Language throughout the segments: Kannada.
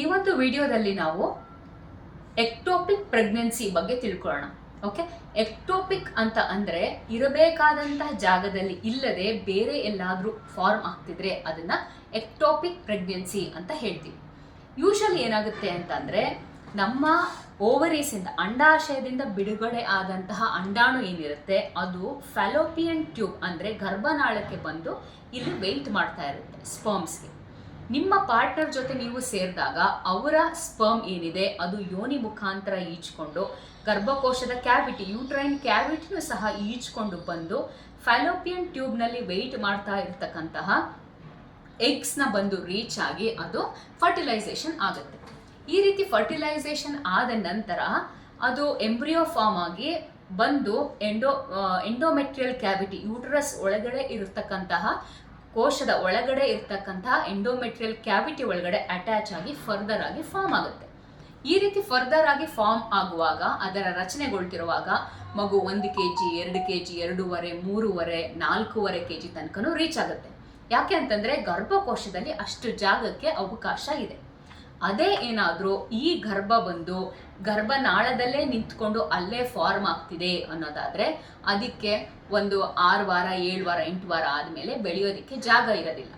ಈ ಒಂದು ವಿಡಿಯೋದಲ್ಲಿ ನಾವು ಎಕ್ಟೋಪಿಕ್ ಪ್ರೆಗ್ನೆನ್ಸಿ ಬಗ್ಗೆ ತಿಳ್ಕೊಳ್ಳೋಣ. ಓಕೆ, ಎಕ್ಟೋಪಿಕ್ ಅಂತ ಅಂದ್ರೆ ಇರಬೇಕಾದಂತಹ ಜಾಗದಲ್ಲಿ ಇಲ್ಲದೆ ಬೇರೆ ಎಲ್ಲಾದ್ರೂ ಫಾರ್ಮ್ ಆಗ್ತಿದ್ರೆ ಅದನ್ನ ಎಕ್ಟೋಪಿಕ್ ಪ್ರೆಗ್ನೆನ್ಸಿ ಅಂತ ಹೇಳ್ತೀವಿ. ಯೂಶಲಿ ಏನಾಗುತ್ತೆ ಅಂತಂದ್ರೆ ನಮ್ಮ ಓವರೀಸ್ ಇಂದ ಅಂಡಾಶಯದಿಂದ ಬಿಡುಗಡೆ ಆದಂತಹ ಅಂಡಾಣು ಏನಿರುತ್ತೆ ಅದು ಫ್ಯಾಲೋಪಿಯನ್ ಟ್ಯೂಬ್ ಅಂದ್ರೆ ಗರ್ಭನಾಳಕ್ಕೆ ಬಂದು ಇಲ್ಲಿ ವೆಯ್ಟ್ ಮಾಡ್ತಾ ಇರುತ್ತೆ ಸ್ಪರ್ಮ್ಸ್ಗೆ. ನಿಮ್ಮ ಪಾರ್ಟ್ನರ್ ಜೊತೆ ನೀವು ಸೇರಿದಾಗ ಅವರ ಸ್ಪರ್ಮ್ ಏನಿದೆ ಅದು ಯೋನಿ ಮುಖಾಂತರ ಈಜ್ಕೊಂಡು ಗರ್ಭಕೋಶದ ಕ್ಯಾವಿಟಿ ಯೂಟ್ರೈನ್ ಕ್ಯಾವಿಟಿನೂ ಸಹ ಈಜ್ಕೊಂಡು ಬಂದು ಫ್ಯಾಲೋಪಿಯನ್ ಟ್ಯೂಬ್ನಲ್ಲಿ ವೆಯ್ಟ್ ಮಾಡ್ತಾ ಇರ್ತಕ್ಕಂತಹ ಎಗ್ಸ್ನ ಬಂದು ರೀಚ್ ಆಗಿ ಅದು ಫರ್ಟಿಲೈಸೇಷನ್ ಆಗುತ್ತೆ. ಈ ರೀತಿ ಫರ್ಟಿಲೈಸೇಷನ್ ಆದ ನಂತರ ಅದು ಎಂಬ್ರಿಯೋ ಫಾರ್ಮ್ ಆಗಿ ಬಂದು ಎಂಡೋಮೆಟ್ರಿಯಲ್ ಕ್ಯಾವಿಟಿ ಯೂಟರಸ್ ಒಳಗಡೆ ಇರತಕ್ಕಂತಹ ಕೋಶದ ಒಳಗಡೆ ಇರ್ತಕ್ಕಂತಹ ಎಂಡೋಮೆಟ್ರಿಯಲ್ ಕ್ಯಾವಿಟಿ ಒಳಗಡೆ ಅಟ್ಯಾಚ್ ಆಗಿ ಫರ್ದರ್ ಆಗಿ ಫಾರ್ಮ್ ಆಗುತ್ತೆ. ಈ ರೀತಿ ಫರ್ದರ್ ಆಗಿ ಫಾರ್ಮ್ ಆಗುವಾಗ ಅದರ ರಚನೆಗೊಳ್ತಿರುವಾಗ ಮಗು 1 kg 2 kg 2.5 3.5 4.5 kg ತನಕನೂ ರೀಚ್ ಆಗುತ್ತೆ. ಯಾಕೆ ಅಂತಂದ್ರೆ ಗರ್ಭಕೋಶದಲ್ಲಿ ಅಷ್ಟು ಜಾಗಕ್ಕೆ ಅವಕಾಶ ಇದೆ. ಅದೇ ಏನಾದರೂ ಈ ಗರ್ಭ ಬಂದು ಗರ್ಭನಾಳದಲ್ಲೇ ನಿಂತ್ಕೊಂಡು ಅಲ್ಲೇ ಫಾರ್ಮ್ ಆಗ್ತಿದೆ ಅನ್ನೋದಾದ್ರೆ ಅದಕ್ಕೆ ಒಂದು 6 ವಾರ 7 ವಾರ 8 ವಾರ ಆದಮೇಲೆ ಬೆಳೆಯೋದಕ್ಕೆ ಜಾಗ ಇರೋದಿಲ್ಲ.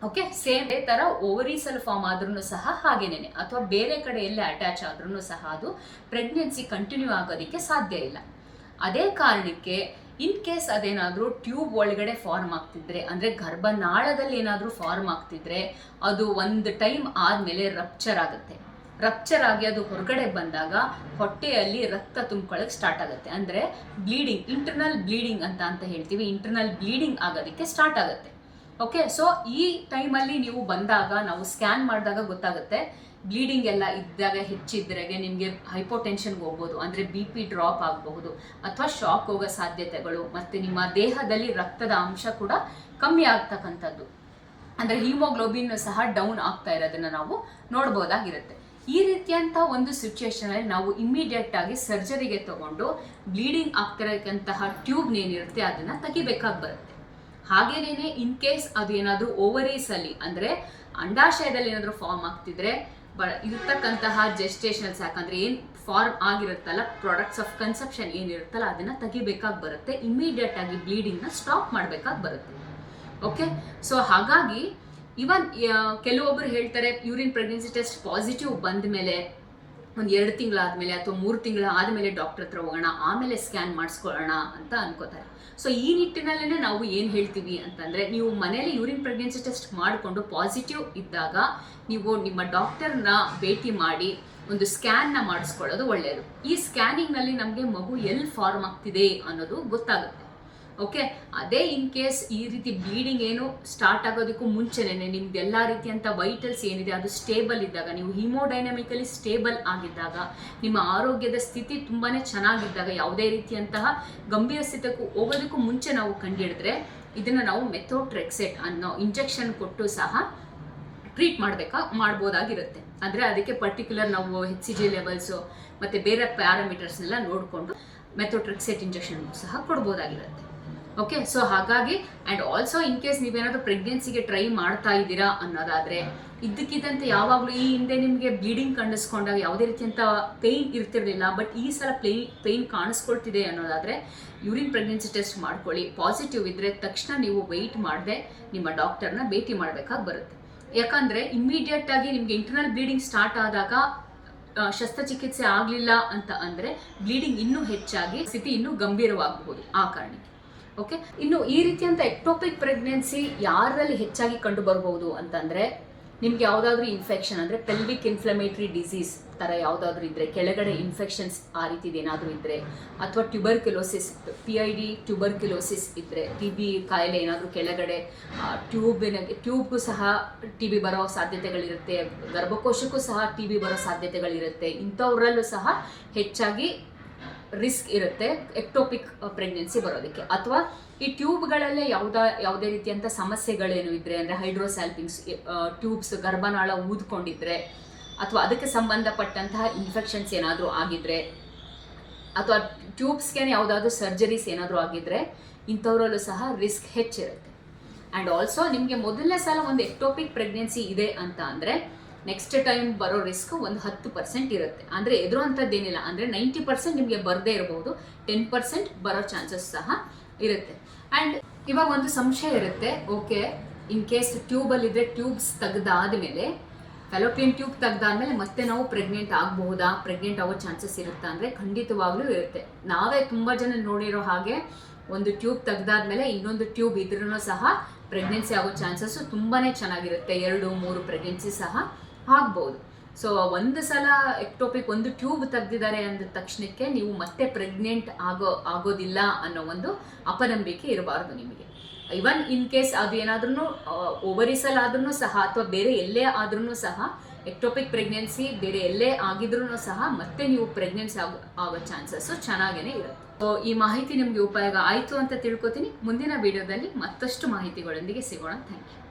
ಓಕೆ, ಸೇಮ್ ತರ ಓವರೀಸ್ ಅಲ್ಲಿ ಫಾರ್ಮ್ ಆದ್ರೂ ಸಹ ಹಾಗೇನೇನೆ, ಅಥವಾ ಬೇರೆ ಕಡೆ ಎಲ್ಲೇ ಅಟ್ಯಾಚ್ ಆದ್ರೂ ಸಹ ಅದು ಪ್ರೆಗ್ನೆನ್ಸಿ ಕಂಟಿನ್ಯೂ ಆಗೋದಕ್ಕೆ ಸಾಧ್ಯ ಇಲ್ಲ. ಅದೇ ಕಾರಣಕ್ಕೆ ಇನ್ ಕೇಸ್ ಅದೇನಾದರೂ ಟ್ಯೂಬ್ ಒಳಗಡೆ ಫಾರ್ಮ್ ಆಗ್ತಿದ್ರೆ ಅಂದ್ರೆ ಗರ್ಭನಾಳದಲ್ಲಿ ಏನಾದರೂ ಫಾರ್ಮ್ ಆಗ್ತಿದ್ರೆ ಅದು ಒಂದು ಟೈಮ್ ಆದಮೇಲೆ ರಪ್ಚರ್ ಆಗುತ್ತೆ. ರಪ್ಚರ್ ಆಗಿ ಅದು ಹೊರಗಡೆ ಬಂದಾಗ ಹೊಟ್ಟೆಯಲ್ಲಿ ರಕ್ತ ತುಂಬ್ಕೊಳ್ಳೋಕೆ ಸ್ಟಾರ್ಟ್ ಆಗುತ್ತೆ. ಅಂದ್ರೆ ಬ್ಲೀಡಿಂಗ್, ಇಂಟರ್ನಲ್ ಬ್ಲೀಡಿಂಗ್ ಅಂತ ಹೇಳ್ತೀವಿ, ಇಂಟರ್ನಲ್ ಬ್ಲೀಡಿಂಗ್ ಆಗೋದಕ್ಕೆ ಸ್ಟಾರ್ಟ್ ಆಗುತ್ತೆ. ಓಕೆ, ಸೊ ಈ ಟೈಮಲ್ಲಿ ನೀವು ಬಂದಾಗ ನಾವು ಸ್ಕ್ಯಾನ್ ಮಾಡಿದಾಗ ಗೊತ್ತಾಗುತ್ತೆ. ಬ್ಲೀಡಿಂಗ್ ಎಲ್ಲ ಇದ್ದಾಗ ಹೆಚ್ಚಿದ್ರಾಗೆ ನಿಮಗೆ ಹೈಪೋಟೆನ್ಷನ್ಗೆ ಹೋಗ್ಬೋದು, ಅಂದರೆ BP ಡ್ರಾಪ್ ಆಗಬಹುದು, ಅಥವಾ ಶಾಕ್ ಹೋಗೋ ಸಾಧ್ಯತೆಗಳು, ಮತ್ತು ನಿಮ್ಮ ದೇಹದಲ್ಲಿ ರಕ್ತದ ಅಂಶ ಕೂಡ ಕಮ್ಮಿ ಆಗ್ತಕ್ಕಂಥದ್ದು, ಅಂದರೆ ಹಿಮೋಗ್ಲೋಬಿನ್ ಸಹ ಡೌನ್ ಆಗ್ತಾ ಇರೋದನ್ನು ನಾವು ನೋಡ್ಬೋದಾಗಿರುತ್ತೆ. ಈ ರೀತಿಯಂಥ ಒಂದು ಸಿಚುವೇಶನಲ್ಲಿ ನಾವು ಇಮ್ಮಿಡಿಯೇಟ್ ಆಗಿ ಸರ್ಜರಿಗೆ ತಗೊಂಡು ಬ್ಲೀಡಿಂಗ್ ಆಗ್ತಿರತಕ್ಕಂತಹ ಟ್ಯೂಬ್ನೇನಿರುತ್ತೆ ಅದನ್ನು ತೆಗಿಬೇಕಾಗಿ ಬರುತ್ತೆ. ಹಾಗೇನೇನೆ ಇನ್ ಕೇಸ್ ಅದು ಏನಾದರೂ ಓವರೀಸ್ ಅಲ್ಲಿ ಅಂದರೆ ಅಂಡಾಶಯದಲ್ಲಿ ಏನಾದರೂ ಫಾರ್ಮ್ ಆಗ್ತಿದ್ರೆ ಇರತಕ್ಕಂತಹ ಜೆಸ್ಟೇಷನಲ್ ಸ್ಯಾಕ್ ಅಂದ್ರೆ ಏನು ಫಾರ್ಮ್ ಆಗಿರುತ್ತಲ್ಲ, ಪ್ರಾಡಕ್ಟ್ಸ್ ಆಫ್ ಕನ್ಸೆಪ್ಷನ್ ಏನಿರುತ್ತಲ್ಲ ಅದನ್ನ ತೆಗಿಬೇಕಾಗಿ ಬರುತ್ತೆ. ಇಮಿಡಿಯೇಟ್ ಆಗಿ ಬ್ಲೀಡಿಂಗ್ನ ಸ್ಟಾಪ್ ಮಾಡಬೇಕಾಗಿ ಬರುತ್ತೆ. ಓಕೆ, ಸೊ ಹಾಗಾಗಿ ಇವನ್ ಕೆಲವೊಬ್ಬರು ಹೇಳ್ತಾರೆ ಯೂರಿನ್ ಪ್ರೆಗ್ನೆನ್ಸಿ ಟೆಸ್ಟ್ ಪಾಸಿಟಿವ್ ಬಂದ ಮೇಲೆ ಒಂದು 2 ತಿಂಗಳಾದ್ಮೇಲೆ ಅಥವಾ 3 ತಿಂಗಳ ಆದಮೇಲೆ ಡಾಕ್ಟರ್ ಹತ್ರ ಹೋಗೋಣ, ಆಮೇಲೆ ಸ್ಕ್ಯಾನ್ ಮಾಡಿಸ್ಕೊಳ್ಳೋಣ ಅಂತ ಅನ್ಕೋತಾರೆ. ಸೊ ಈ ನಿಟ್ಟಿನಲ್ಲೇ ನಾವು ಏನು ಹೇಳ್ತೀವಿ ಅಂತಂದರೆ, ನೀವು ಮನೇಲಿ ಯೂರಿನ್ ಪ್ರೆಗ್ನೆನ್ಸಿ ಟೆಸ್ಟ್ ಮಾಡಿಕೊಂಡು ಪಾಸಿಟಿವ್ ಇದ್ದಾಗ ನೀವು ನಿಮ್ಮ ಡಾಕ್ಟರ್ನ ಭೇಟಿ ಮಾಡಿ ಒಂದು ಸ್ಕ್ಯಾನ್ನ ಮಾಡಿಸ್ಕೊಳ್ಳೋದು ಒಳ್ಳೆಯದು. ಈ ಸ್ಕ್ಯಾನಿಂಗ್ನಲ್ಲಿ ನಮಗೆ ಮಗು ಎಲ್ಲಿ ಫಾರ್ಮ್ ಆಗ್ತಿದೆ ಅನ್ನೋದು ಗೊತ್ತಾಗುತ್ತೆ. ಓಕೆ, ಅದೇ ಇನ್ ಕೇಸ್ ಈ ರೀತಿ ಬ್ಲೀಡಿಂಗ್ ಏನು ಸ್ಟಾರ್ಟ್ ಆಗೋದಕ್ಕೂ ಮುಂಚೆನೇ ನಿಮ್ಗೆ ಎಲ್ಲ ರೀತಿಯಂಥ ವೈಟಲ್ಸ್ ಏನಿದೆ ಅದು ಸ್ಟೇಬಲ್ ಇದ್ದಾಗ, ನೀವು ಹಿಮೋಡೈನಮಿಕಲಿ ಸ್ಟೇಬಲ್ ಆಗಿದ್ದಾಗ, ನಿಮ್ಮ ಆರೋಗ್ಯದ ಸ್ಥಿತಿ ತುಂಬಾ ಚೆನ್ನಾಗಿದ್ದಾಗ, ಯಾವುದೇ ರೀತಿಯಂತಹ ಗಂಭೀರ ಸ್ಥಿತಿಗೂ ಹೋಗೋದಕ್ಕೂ ಮುಂಚೆ ನಾವು ಕಂಡುಹಿಡಿದ್ರೆ ಇದನ್ನು ನಾವು ಮೆಥೋಟ್ರೆಕ್ಸೆಟ್ ಅನ್ನೋ ಇಂಜೆಕ್ಷನ್ ಕೊಟ್ಟು ಸಹ ಟ್ರೀಟ್ ಮಾಡ್ಬೋದಾಗಿರುತ್ತೆ. ಅಂದರೆ ಅದಕ್ಕೆ ಪರ್ಟಿಕ್ಯುಲರ್ ನಾವು HCG ಲೆವೆಲ್ಸು ಮತ್ತು ಬೇರೆ ಪ್ಯಾರಾಮೀಟರ್ಸ್ನೆಲ್ಲ ನೋಡಿಕೊಂಡು ಮೆಥೋಟ್ರೆಕ್ಸೆಟ್ ಇಂಜೆಕ್ಷನ್ ಸಹ ಕೊಡ್ಬೋದಾಗಿರುತ್ತೆ. ಓಕೆ, ಸೊ ಹಾಗಾಗಿ ಆ್ಯಂಡ್ ಆಲ್ಸೋ ಇನ್ ಕೇಸ್ ನೀವೇನಾದರೂ ಪ್ರೆಗ್ನೆನ್ಸಿಗೆ ಟ್ರೈ ಮಾಡ್ತಾ ಇದ್ದೀರಾ ಅನ್ನೋದಾದರೆ ಇದ್ದಕ್ಕಿದ್ದಂತೆ ಯಾವಾಗಲೂ ಈ ಹಿಂದೆ ನಿಮಗೆ ಬ್ಲೀಡಿಂಗ್ ಕಾಣಿಸ್ಕೊಂಡಾಗ ಯಾವುದೇ ರೀತಿಯಂಥ ಪೇಯ್ನ್ ಇರ್ತಿರಲಿಲ್ಲ, ಬಟ್ ಈ ಸಲ ಪೇಯ್ನ್ ಕಾಣಿಸ್ಕೊಳ್ತಿದೆ ಅನ್ನೋದಾದರೆ ಯೂರಿನ್ ಪ್ರೆಗ್ನೆನ್ಸಿ ಟೆಸ್ಟ್ ಮಾಡ್ಕೊಳ್ಳಿ. ಪಾಸಿಟಿವ್ ಇದ್ದರೆ ತಕ್ಷಣ ನೀವು ವೆಯ್ಟ್ ಮಾಡದೆ ನಿಮ್ಮ ಡಾಕ್ಟರ್ನ ಭೇಟಿ ಮಾಡಬೇಕಾಗಿ ಬರುತ್ತೆ. ಯಾಕಂದರೆ ಇಮ್ಮಿಡಿಯೇಟ್ ಆಗಿ ನಿಮಗೆ ಇಂಟರ್ನಲ್ ಬ್ಲೀಡಿಂಗ್ ಸ್ಟಾರ್ಟ್ ಆದಾಗ ಶಸ್ತ್ರಚಿಕಿತ್ಸೆ ಆಗಲಿಲ್ಲ ಅಂತ ಅಂದರೆ ಬ್ಲೀಡಿಂಗ್ ಇನ್ನೂ ಹೆಚ್ಚಾಗಿ ಸ್ಥಿತಿ ಇನ್ನೂ ಗಂಭೀರವಾಗಬಹುದು. ಆ ಕಾರಣಕ್ಕೆ ಓಕೆ, ಇನ್ನು ಈ ರೀತಿಯಂಥ ಎಕ್ಟೋಪಿಕ್ ಪ್ರೆಗ್ನೆನ್ಸಿ ಯಾರಲ್ಲಿ ಹೆಚ್ಚಾಗಿ ಕಂಡು ಬರಬಹುದು ಅಂತಂದರೆ, ನಿಮ್ಗೆ ಯಾವುದಾದ್ರೂ ಇನ್ಫೆಕ್ಷನ್ ಅಂದರೆ ಪೆಲ್ವಿಕ್ ಇನ್ಫ್ಲಮೇಟರಿ ಡಿಸೀಸ್ ಥರ ಯಾವುದಾದ್ರೂ ಇದ್ದರೆ, ಕೆಳಗಡೆ ಇನ್ಫೆಕ್ಷನ್ಸ್ ಆ ರೀತಿದು ಏನಾದರೂ ಇದ್ದರೆ, ಅಥವಾ ಟ್ಯೂಬರ್ಕ್ಯುಲೋಸಿಸ್ PID ಟ್ಯೂಬರ್ಕ್ಯುಲೋಸಿಸ್ ಇದ್ದರೆ, TB ಕಾಯಿಲೆ ಏನಾದರೂ ಕೆಳಗಡೆ ಟ್ಯೂಬ್ಗೂ ಸಹ TB ಬರೋ ಸಾಧ್ಯತೆಗಳಿರುತ್ತೆ, ಗರ್ಭಕೋಶಕ್ಕೂ ಸಹ TB ಬರೋ ಸಾಧ್ಯತೆಗಳಿರುತ್ತೆ. ಇಂಥವರಲ್ಲೂ ಸಹ ಹೆಚ್ಚಾಗಿ ರಿಸ್ಕ್ ಇರುತ್ತೆ ಎಕ್ಟೋಪಿಕ್ ಪ್ರೆಗ್ನೆನ್ಸಿ ಬರೋದಕ್ಕೆ. ಅಥವಾ ಈ ಟ್ಯೂಬ್ಗಳಲ್ಲೇ ಯಾವುದೇ ರೀತಿಯಂಥ ಸಮಸ್ಯೆಗಳೇನು ಇದ್ದರೆ, ಅಂದರೆ ಹೈಡ್ರೋಸ್ಯಾಲ್ಪಿಂಗ್ಸ್ ಟ್ಯೂಬ್ಸ್ ಗರ್ಭನಾಳ ಊದ್ಕೊಂಡಿದ್ರೆ, ಅಥವಾ ಅದಕ್ಕೆ ಸಂಬಂಧಪಟ್ಟಂತಹ ಇನ್ಫೆಕ್ಷನ್ಸ್ ಏನಾದರೂ ಆಗಿದ್ರೆ, ಅಥವಾ ಟ್ಯೂಬ್ಸ್ಗೆ ಯಾವುದಾದ್ರೂ ಸರ್ಜರೀಸ್ ಏನಾದರೂ ಆಗಿದ್ರೆ ಇಂಥವರಲ್ಲೂ ಸಹ ರಿಸ್ಕ್ ಹೆಚ್ಚಿರುತ್ತೆ. ಆ್ಯಂಡ್ ಆಲ್ಸೋ ನಿಮಗೆ ಮೊದಲನೇ ಸಲ ಒಂದು ಎಕ್ಟೋಪಿಕ್ ಪ್ರೆಗ್ನೆನ್ಸಿ ಇದೆ ಅಂತ ಅಂದರೆ ನೆಕ್ಸ್ಟ್ ಟೈಮ್ ಬರೋ ರಿಸ್ಕ್ ಒಂದು 10% ಇರುತ್ತೆ. ಅಂದರೆ ಎದುರುವಂಥದ್ದೇನಿಲ್ಲ, ಅಂದರೆ 90% ನಿಮಗೆ ಬರದೇ ಇರಬಹುದು, 10% ಬರೋ ಚಾನ್ಸಸ್ ಸಹ ಇರುತ್ತೆ. ಆ್ಯಂಡ್ ಇವಾಗ ಒಂದು ಸಂಶಯ ಇರುತ್ತೆ, ಓಕೆ ಇನ್ ಕೇಸ್ ಟ್ಯೂಬಲ್ಲಿದ್ದರೆ ಟ್ಯೂಬ್ಸ್ ತೆಗೆದಾದ್ಮೇಲೆ ಫೆಲೋಪಿಯನ್ ಟ್ಯೂಬ್ ತೆಗೆದಾದ್ಮೇಲೆ ಮತ್ತೆ ನಾವು ಪ್ರೆಗ್ನೆಂಟ್ ಆಗಬಹುದಾ, ಪ್ರೆಗ್ನೆಂಟ್ ಆಗೋ ಚಾನ್ಸಸ್ ಇರುತ್ತಾ ಅಂದರೆ ಖಂಡಿತವಾಗ್ಲೂ ಇರುತ್ತೆ. ನಾವೇ ತುಂಬ ಜನ ನೋಡಿರೋ ಹಾಗೆ ಒಂದು ಟ್ಯೂಬ್ ತೆಗೆದಾದ್ಮೇಲೆ ಇನ್ನೊಂದು ಟ್ಯೂಬ್ ಇದ್ರೂ ಸಹ ಪ್ರೆಗ್ನೆನ್ಸಿ ಆಗೋ ಚಾನ್ಸಸ್ಸು ತುಂಬಾ ಚೆನ್ನಾಗಿರುತ್ತೆ. 2-3 ಪ್ರೆಗ್ನೆನ್ಸಿ ಸಹ ಆಗ್ಬೋದು. ಸೊ ಒಂದು ಸಲ ಎಕ್ಟೋಪಿಕ್ ಒಂದು ಟ್ಯೂಬ್ ತೆಗೆದಿದ್ದಾರೆ ಅಂದ ತಕ್ಷಣಕ್ಕೆ ನೀವು ಮತ್ತೆ ಪ್ರೆಗ್ನೆಂಟ್ ಆಗೋದಿಲ್ಲ ಅನ್ನೋ ಒಂದು ಅಪನಂಬಿಕೆ ಇರಬಾರ್ದು ನಿಮಗೆ. ಇವನ್ ಇನ್ ಕೇಸ್ ಅದು ಏನಾದ್ರೂ ಓವರಿಸಲ್ಲಾದ್ರೂ ಸಹ ಅಥವಾ ಬೇರೆ ಎಲ್ಲೇ ಆದ್ರೂ ಸಹ ಎಕ್ಟೋಪಿಕ್ ಪ್ರೆಗ್ನೆನ್ಸಿ ಬೇರೆ ಎಲ್ಲೇ ಆಗಿದ್ರೂ ಸಹ ಮತ್ತೆ ನೀವು ಪ್ರೆಗ್ನೆನ್ಸಿ ಆಗೋ ಚಾನ್ಸಸ್ಸು ಚೆನ್ನಾಗೇ ಇರುತ್ತೆ. ಸೊ ಈ ಮಾಹಿತಿ ನಿಮಗೆ ಉಪಯೋಗ ಆಯಿತು ಅಂತ ತಿಳ್ಕೊತೀನಿ. ಮುಂದಿನ ವಿಡಿಯೋದಲ್ಲಿ ಮತ್ತಷ್ಟು ಮಾಹಿತಿಗಳೊಂದಿಗೆ ಸಿಗೋಣ. Thank you.